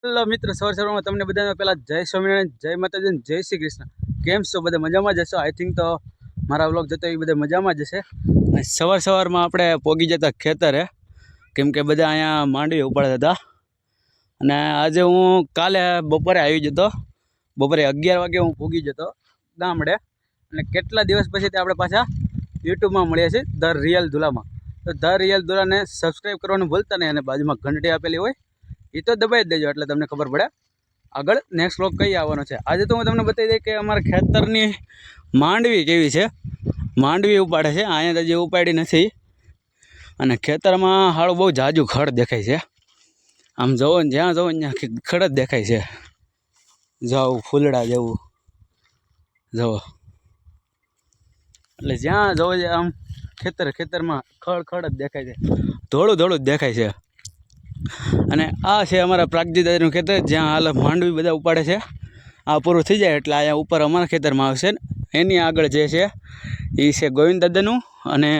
Hello મિત્રો, સવારમાં તમને બધાને પહેલાં જય સ્વામિનારાયણ, જય માતાજી, જય શ્રી કૃષ્ણ. કેમ છો? બધા મજામાં જ હશો. આઈ થિંક તો મારા વ્લોગ જતો એ બધા મજામાં જ હશે. અને સવારમાં આપણે પોગી જતા ખેતરે, કેમ કે બધા અહીંયા માંડવી ઉપાડતા હતા. અને આજે હું કાલે બપોરે આવી જતો, બપોરે 11 વાગે હું પોગી જતો ગામડે. અને કેટલા દિવસ પછી આપણે પાછા યુટ્યુબમાં મળ્યા છીએ, ધ રિયલ દુલામાં. તો ધ રિયલ દુલાને સબસ્ક્રાઈબ કરવાનું ભૂલતા નહીં, અને બાજુમાં ઘંટડી આપેલી હોય એ તો દબાઈ જ દેજો, એટલે તમને ખબર પડે આગળ નેક્સ્ટ વ્લોગ કઈ આવવાનો છે. આજે તો હું તમને બતાવી દઈ કે અમારા ખેતરની માંડવી કેવી છે. માંડવી ઉપાડે છે, અહીંયા તો જે ઉપાડી નથી. અને ખેતરમાં હાળું બહુ જાજુ ખડ દેખાય છે. આમ જવો ને જ્યાં જવો ને ત્યાં ખડ જ દેખાય છે. જાવું ફૂલડા જેવું જવો, એટલે જ્યાં જવો આમ ખેતરમાં ખડ જ દેખાય છે, ધોળું જ દેખાય છે. અને આ છે અમારા પ્રાગજી દાદાનું ખેતર, જ્યાં હાલ માંડવી બધા ઉપાડે છે. આ પૂરું થઈ જાય એટલે અહીંયા ઉપર અમારા ખેતરમાં આવશે. એની આગળ જે છે એ છે ગોવિંદ દાદાનું, અને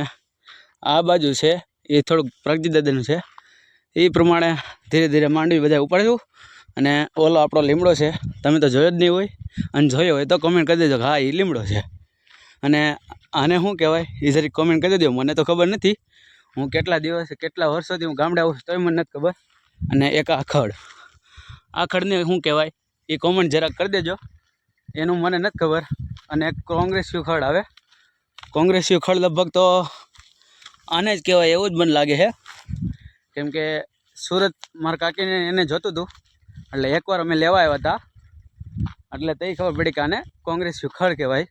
આ બાજુ છે એ થોડુંક પ્રાગજી દાદાનું છે. એ પ્રમાણે ધીરે ધીરે માંડવી બધા ઉપાડ્યું. અને ઓલો આપણો લીમડો છે, તમે તો જોયો જ નહીં હોય, અને જોયો હોય તો કોમેન્ટ કરી દેજો કે હા એ લીમડો છે. અને આને શું કહેવાય એ જરીક કોમેન્ટ કરી દેજો, મને તો ખબર નથી. હું કેટલા વર્ષોથી હું ગામડે આવું છું તોય મને નથી ખબર. અને એક આ ખડને શું કહેવાય એ કોમેન્ટ જરાક કરી દેજો, એનું મને નથી ખબર. અને એક કોંગ્રેસ્યુ ખડ આવે, કોંગ્રેસ્યુ ખડ લગભગ તો આને જ કહેવાય એવું જ મને લાગે છે. કેમ કે સુરત મારા કાકીને એને જોતું હતું, એટલે એકવાર અમે લેવા આવ્યા હતા, એટલે તે ખબર પડી કે આને કોંગ્રેસ્યુ ખડ કહેવાય.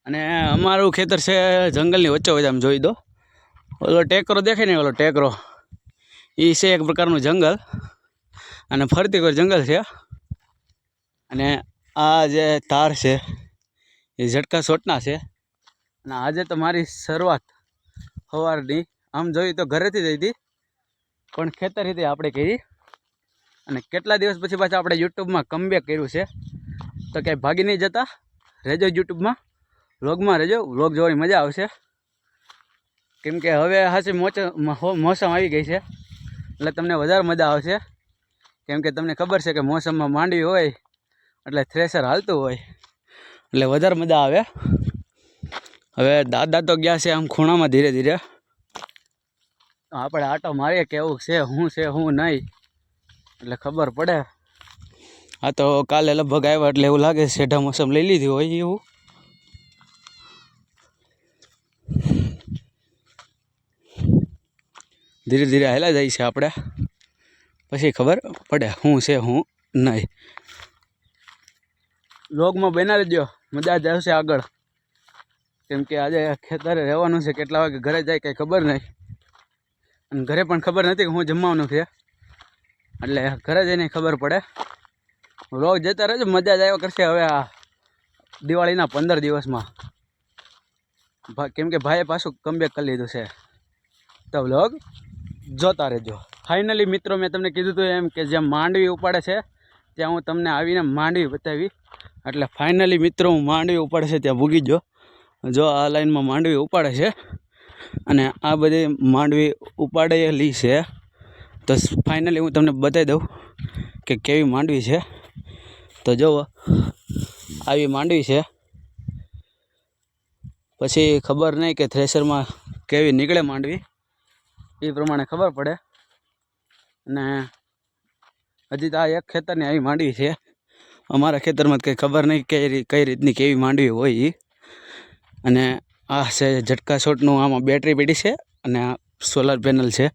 અને અમારું ખેતર છે જંગલની વચ્ચે આમ જોઈ દો, ઓલો ટેકરો દેખાય ને, ઓલો ટેકરો એ છે એક પ્રકારનું જંગલ, અને ફરતી કોઈ જંગલ છે. અને આ જે તાર છે એ ઝટકા શોટના છે. અને આજે તો મારી શરૂઆત સવારની આમ જોઈ તો ઘરેથી જ હતી, પણ ખેતરથી આપણે કરી. અને કેટલા દિવસ પછી પાછા આપણે યુટ્યુબમાં કમબેક કર્યું છે. તો ક્યાંય ભાગી નહીં જતા, રહેજો યુટ્યુબમાં, વ્લોગમાં રહેજો, વ્લોગ જોવાની મજા આવશે. કેમ કે હવે હાચી મોસમ આવી ગઈ છે, એટલે તમને વધારે મજા આવશે. કેમ કે તમને ખબર છે કે મોસમમાં માંડવી હોય એટલે થ્રેસર હાલતું હોય, એટલે વધારે મજા આવે. હવે દાદા તો ગયા છે આમ ખૂણામાં ધીરે ધીરે, આપણે આટો મારીએ કેવું છે હું નહીં, એટલે ખબર પડે. આ તો કાલે લગભગ આવ્યા એટલે એવું લાગે શેઢા મોસમ લઈ લીધી હોય એવું. ધીરે ધીરે હાલ્યા જાય છે આપણે, પછી ખબર પડે શું છે શું નહીં. વ્લોગમાં બનાવી લેજો, મજા જ આવશે આગળ. કેમ કે આજે ખેતરે રહેવાનું છે, કેટલા વાગે ઘરે જાય કંઈ ખબર નહીં. અને ઘરે પણ ખબર નથી કે હું જમવાનું છે, એટલે ઘરે જઈને ખબર પડે. વ્લોગ જતા રહેજો, મજા જ આવ્યા કરશે. હવે આ દિવાળીના 15 દિવસમાં, કેમ કે ભાઈએ પાછું કમબેક કરી લીધું છે, તો વ્લોગ જોતા રહેજો. ફાઇનલી મિત્રો, મેં તમને કીધું હતું એમ કે જ્યાં માંડવી ઉપાડે છે ત્યાં હું તમને આવીને માંડવી બતાવી. એટલે ફાઇનલી મિત્રો, હું માંડવી ઉપાડે છે ત્યાં ભૂગી જો આ લાઈનમાં માંડવી ઉપાડે છે. અને આ બધી માંડવી ઉપાડેલી છે. તો ફાઇનલી હું તમને બતાવી દઉં કે કેવી માંડવી છે. તો જુઓ, આવી માંડવી છે. પછી ખબર નહીં કે થ્રેશરમાં કેવી નીકળે માંડવી, એ પ્રમાણે ખબર પડે. અને હજી તો આ એક ખેતરની આવી માંડવી છે, અમારા ખેતરમાં કંઈ ખબર નહીં કઈ રીતની કેવી માંડવી હોય એ. અને આ છે ઝટકા શોટનું, આમાં બેટરી પડી છે અને આ સોલાર પેનલ છે.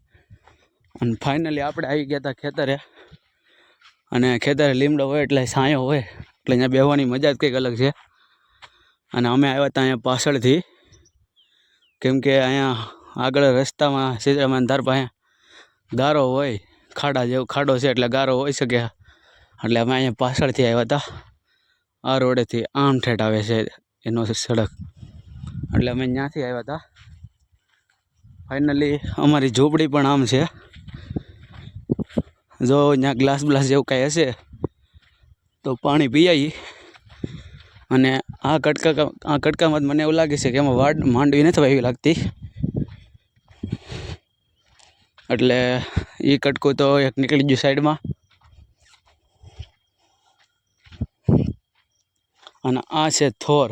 અને ફાઇનલી આપણે આવી ગયા હતા ખેતરે. અને ખેતરે લીમડો હોય એટલે છાંયો હોય, એટલે અહીંયા બેસવાની મજા જ કંઈક અલગ છે. અને અમે આવ્યા હતા અહીંયા પાછળથી, કેમ કે અહીંયા આગળ રસ્તામાં સીતારામ ધાર પાસે ગારો હોય, ખાડો છે એટલે ગારો હોઈ શકે, એટલે અમે અહીંયા પાછળથી આવ્યા હતા. આ રોડેથી આમ ઠેઠ આવે છે એનો સડક, એટલે અમે ત્યાંથી આવ્યા હતા. ફાઇનલી અમારી ઝૂંપડી પણ આમ છે. જો ત્યાં ગ્લાસ જેવું કાંઈ હશે તો પાણી પી આવી. અને આ કટકામાં મને એવું લાગે છે કે એમાં માંડવી નથી એવી લાગતી, એટલે એ કટકું તો એક નીકળી ગયું સાઈડમાં. અને આ છે થોર,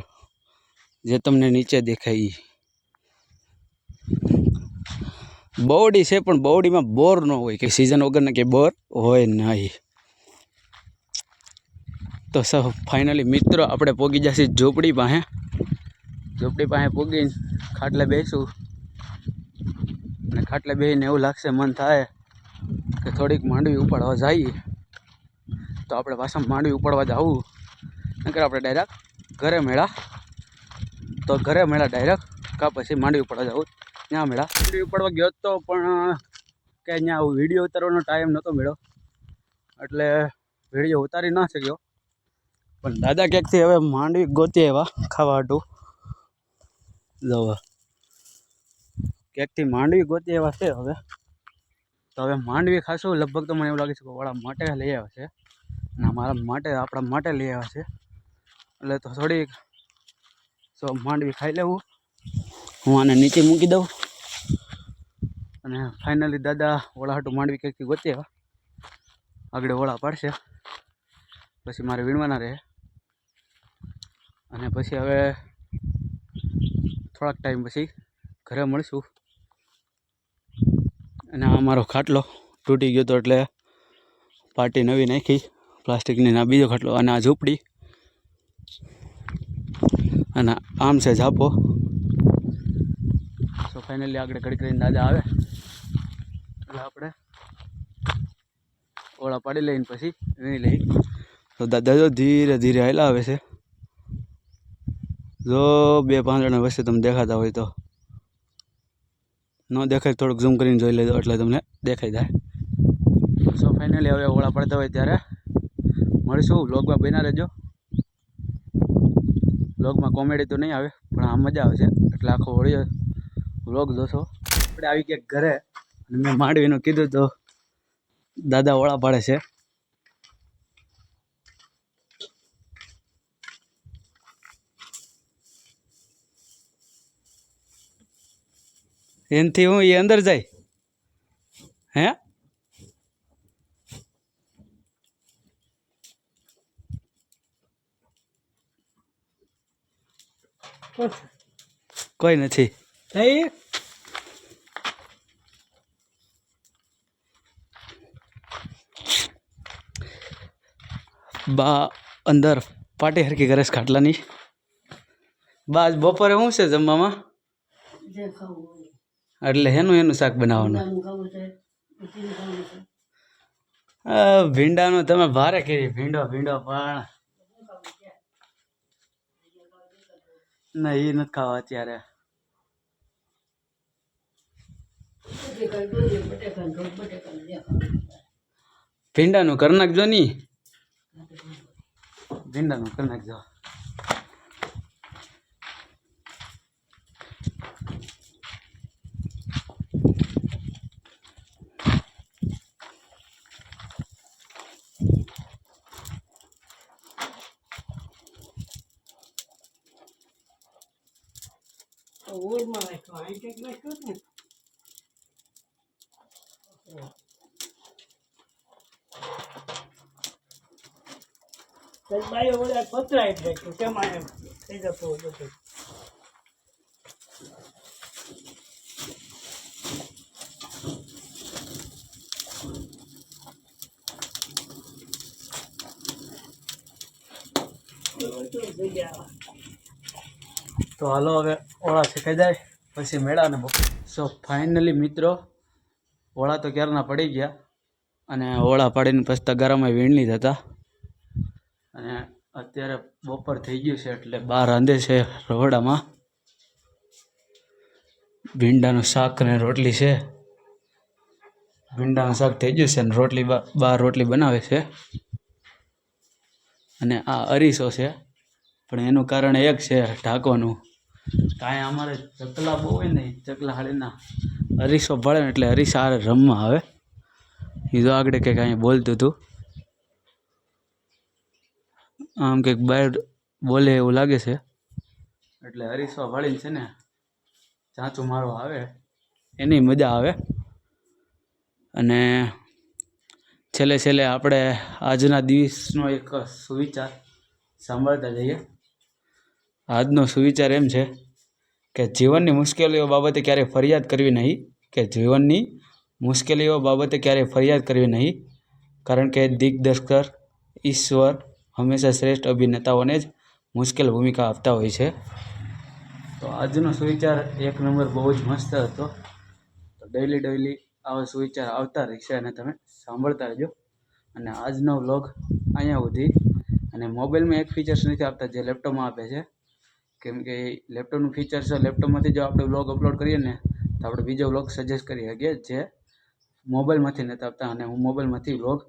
જે તમને નીચે દેખાય. બવડી છે પણ બવડીમાં બોર ન હોય, કે સિઝન વગરના કે બોર હોય નહીં. તો ફાઇનલી મિત્રો આપણે પોગી જશે ઝૂંપડી પાસે. ઝૂંપડી પાસે પોગીને ખાટલે બેસું, અને ખાટલે બેસીને એવું લાગશે, મન થાય કે થોડીક માંડવી ઉપાડવા જઈએ. તો આપણે પાછા માંડવી ઉપાડવા જવું, નકર આપણે ડાયરેક્ટ ઘરે મેળા. તો ઘરે મેળા ડાયરેક્ટ, કા પછી માંડવી ઉપાડવા જવું. ત્યાં મેળા માંડવી ઉપાડવા ગયો તો, પણ કે અહીંયા વિડીયો ઉતારવાનો ટાઈમ નહોતો મળ્યો, એટલે વિડીયો ઉતારી ના શક્યો. પણ દાદા ક્યાંકથી હવે માંડવી ગોતી એવા ખાવા હાટું. જવા ક્યાંકથી માંડવી ગોતી એવા છે હવે. તો હવે માંડવી ખાશું લગભગ. તો મને એવું લાગે છે કે વાળા માટે લઈ આવે છે, અને મારા માટે, આપણા માટે લઈ આવ્યા છે. એટલે તો થોડીક માંડવી ખાઈ લેવું. હું આને નીચે મૂકી દઉં, અને ફાઇનલી દાદા ઓળા હાટું માંડવી ક્યાંકથી ગોતી આવ્યા. આગળ ઓળા પાડશે, પછી મારે વીણવાના રહે. અને પછી હવે થોડાક ટાઈમ પછી ઘરે મળશું. અને આ મારો ખાટલો તૂટી ગયો હતો, એટલે પાટી નવી નાખી પ્લાસ્ટિકની. ના બીજો ખાટલો, અને આ ઝૂંપડી, અને આમ છે ઝાપો. તો ફાઇનલી આગળ ઘડી કરીને દાદા આવે એટલે આપણે ઓળા પાડી લઈને પછી વીણી લઈ. તો દાદા જો ધીરે ધીરે હાલ્યા આવે છે. જો બે પાંદડા વચ્ચે તમે દેખાતા હોય તો, ન દેખાય થોડુંક ઝૂમ કરીને જોઈ લેજો, એટલે તમને દેખાઈ જાય. સો ફાઇનલી હવે ઓળા પડતા હોય ત્યારે મળીશું. વ્લોગમાં બન્યા રહેજો. વ્લોગમાં કોમેડી તો નહીં આવે, પણ આ મજા આવશે, એટલે આખો વ્લોગ જોશો. આપણે આવી ગયા ઘરે, અને મેં માંડવીનું કીધું તો દાદા ઓળા પાડે છે. એનથી હું એ અંદર જાય હે. કોઈ નથી. બા અંદર પાટી હરકી કરે છે ખાટલાની. બા બપોરે શું છે જમવામાં? એટલે એનું શાક બનાવવાનું. ભીંડાનું તમે ભારે કરી. ભીંડો પણ ના, એ નથી ખાવા અત્યારે. ભીંડાનું કરી નાખજો ની. ભીંડાનું કરી નાખજો. તો હાલો હવે ઓળા શેકાઈ જાય પછી મેળાને. સો ફાઇનલી મિત્રો ઓળા તો ક્યારના પડી ગયા, અને ઓળા પાડીને પછી તગારામાં વીણની હતા. અને અત્યારે બપોર થઈ ગયું છે, એટલે બહાર રાંધે છે રહોડામાં. ભીંડાનું શાક અને રોટલી છે. ભીંડાનું શાક થઈ ગયું છે, અને રોટલી બહાર રોટલી બનાવે છે. અને આ અરીસો છે, પણ એનું કારણ એક છે ઢાંકવાનું. કાંઈ અમારે ચકલા બહુ હોય ને, ચકલા હાડીના અરીસો ભળે ને એટલે અરીસા હારે રમવા આવે. એ તો આગળ કંઈક અહીંયા બોલતું હતું, આમ કંઈક બહાર બોલે એવું લાગે છે. એટલે અરીસો ભળીને છે ને ચાંચું મારવા આવે, એની મજા આવે. અને છેલ્લે આપણે આજના દિવસનો એક સુવિચાર સાંભળતા જઈએ. આજનો સુવિચાર એમ છે કે જીવનની મુશ્કેલીઓ બાબતે ક્યારેય ફરિયાદ કરવી નહીં, જીવનની મુશ્કેલીઓ બાબતે ક્યારેય ફરિયાદ કરવી નહીં, કારણ કે દિગ્દર્શક ઈશ્વર હંમેશા શ્રેષ્ઠ અભિનેતાઓને જ મુશ્કેલ ભૂમિકા આપતા હોય છે. તો આજનો સુવિચાર એક નંબર બહુ જ મસ્ત હતો. તો ડેઈલી આવા સુવિચાર આવતા રહેશે અને તમે સાંભળતા રહેજો. અને આજનો વ્લોગ અહીંયા સુધી. અને મોબાઈલમાં એક ફીચર્સ નથી આપતા જે લેપટોપમાં આપે છે, કેમ કે લેપટોપનું ફીચર છે. લેપટોપમાંથી જો આપણે વ્લોગ અપલોડ કરીએ ને તો આપણે બીજો વ્લોગ સજેસ્ટ કરી શકીએ, જે મોબાઈલમાંથી નથી આપતા. અને હું મોબાઈલમાંથી વ્લોગ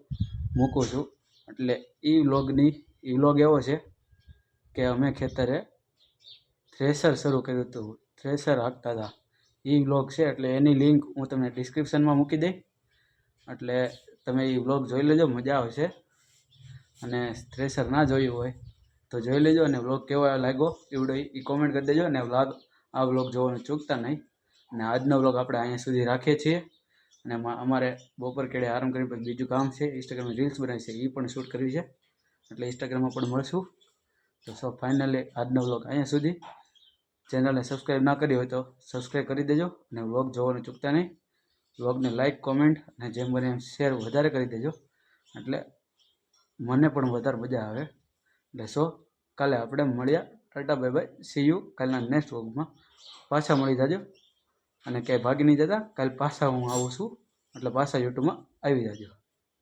મૂકું છું. એટલે એ વ્લોગ એવો છે કે અમે ખેતરે થ્રેશર શરૂ કર્યું હતું, થ્રેશર હાંકતા હતા, એ વ્લોગ છે. એટલે એની લિંક હું તમને ડિસ્ક્રિપ્શનમાં મૂકી દઈ, એટલે તમે એ વ્લોગ જોઈ લેજો, મજા આવશે. અને થ્રેશર ના જોયું હોય તો જોઈ લેજો. અને વ્લોગ કેવો લાગ્યો એવડો એ કોમેન્ટ કરી દેજો. અને આ વ્લોગ જોવાનું ચૂકતા નહીં. અને આજનો વ્લોગ આપણે અહીંયા સુધી રાખીએ છીએ. અને અમારે બપોર કેળે આરામ કરી પછી બીજું કામ છે, ઇન્સ્ટાગ્રામમાં રીલ્સ બનાવી છે, એ પણ શૂટ કરવી છે. એટલે ઇન્સ્ટાગ્રામમાં પણ મળશું. તો ફાઇનલી આજનો વ્લોગ અહીંયા સુધી. ચેનલને સબસ્ક્રાઈબ ના કરી હોય તો સબસ્ક્રાઈબ કરી દેજો. અને વ્લોગ જોવાનું ચૂકતા નહીં. વ્લોગને લાઇક, કોમેન્ટ અને જેમ બને એમ શેર વધારે કરી દેજો, એટલે મને પણ વધારે મજા આવે. એટલે કાલે આપણે મળ્યા. Tata bye bye, C you. કાલના નેક્સ્ટ વ્લોગમાં પાછા મળી જાજો. અને ક્યાંય ભાગી નહીં જતા, કાલે પાછા હું આવું છું, એટલે પાછા યુટ્યુબમાં આવી જાજો.